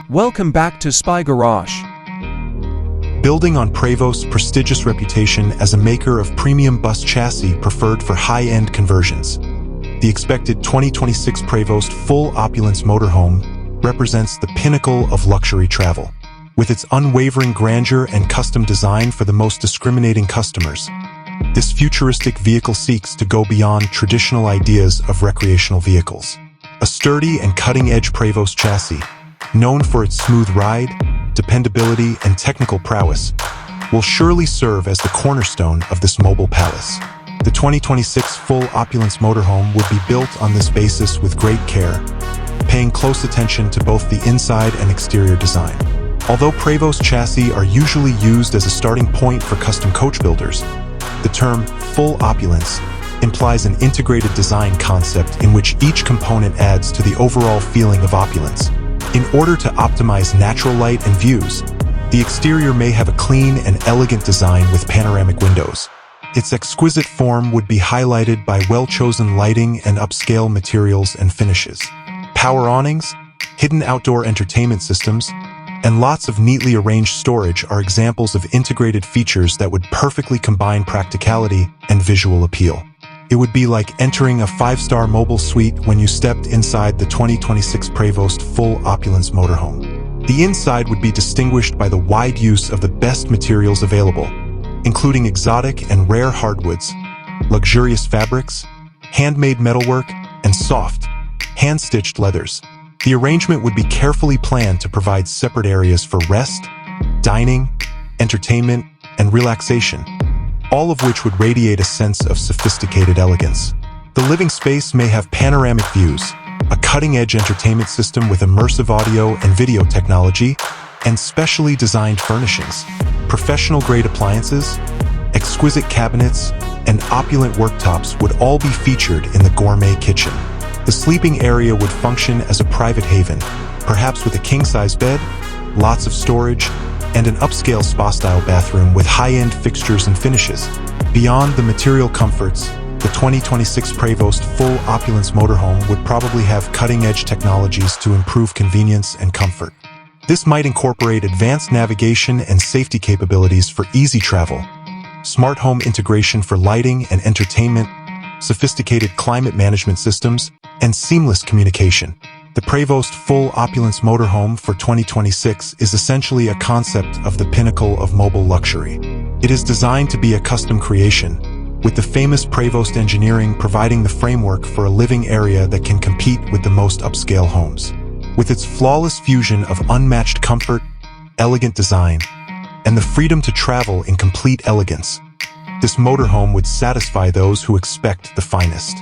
Welcome back to Spy Garage. Building on Prevost's prestigious reputation as a maker of premium bus chassis preferred for high-end conversions, the expected 2026 Prevost full Opulence Motorhome represents the pinnacle of luxury travel. With its unwavering grandeur and custom design for the most discriminating customers, this futuristic vehicle seeks to go beyond traditional ideas of recreational vehicles. A sturdy and cutting-edge Prevost chassis, known for its smooth ride, dependability, and technical prowess, will surely serve as the cornerstone of this mobile palace. The 2026 full Opulence Motorhome would be built on this basis with great care, paying close attention to both the inside and exterior design. Although Prevost chassis are usually used as a starting point for custom coach builders, the term full opulence implies an integrated design concept in which each component adds to the overall feeling of opulence. In order to optimize natural light and views, the exterior may have a clean and elegant design with panoramic windows. Its exquisite form would be highlighted by well-chosen lighting and upscale materials and finishes. Power awnings, hidden outdoor entertainment systems, and lots of neatly arranged storage are examples of integrated features that would perfectly combine practicality and visual appeal. It would be like entering a 5-star mobile suite when you stepped inside the 2026 Prevost full Opulence Motorhome. The inside would be distinguished by the wide use of the best materials available, including exotic and rare hardwoods, luxurious fabrics, handmade metalwork, and soft, hand-stitched leathers. The arrangement would be carefully planned to provide separate areas for rest, dining, entertainment, and relaxation, all of which would radiate a sense of sophisticated elegance. The living space may have panoramic views, a cutting-edge entertainment system with immersive audio and video technology, and specially designed furnishings. Professional-grade appliances, exquisite cabinets, and opulent worktops would all be featured in the gourmet kitchen. The sleeping area would function as a private haven, perhaps with a king-size bed, lots of storage, and an upscale spa-style bathroom with high-end fixtures and finishes. Beyond the material comforts, the 2026 Prevost full Opulence Motorhome would probably have cutting-edge technologies to improve convenience and comfort. This might incorporate advanced navigation and safety capabilities for easy travel, smart home integration for lighting and entertainment, sophisticated climate management systems, and seamless communication. The Prevost full Opulence Motorhome for 2026 is essentially a concept of the pinnacle of mobile luxury. It is designed to be a custom creation, with the famous Prevost engineering providing the framework for a living area that can compete with the most upscale homes. With its flawless fusion of unmatched comfort, elegant design, and the freedom to travel in complete elegance, this motorhome would satisfy those who expect the finest.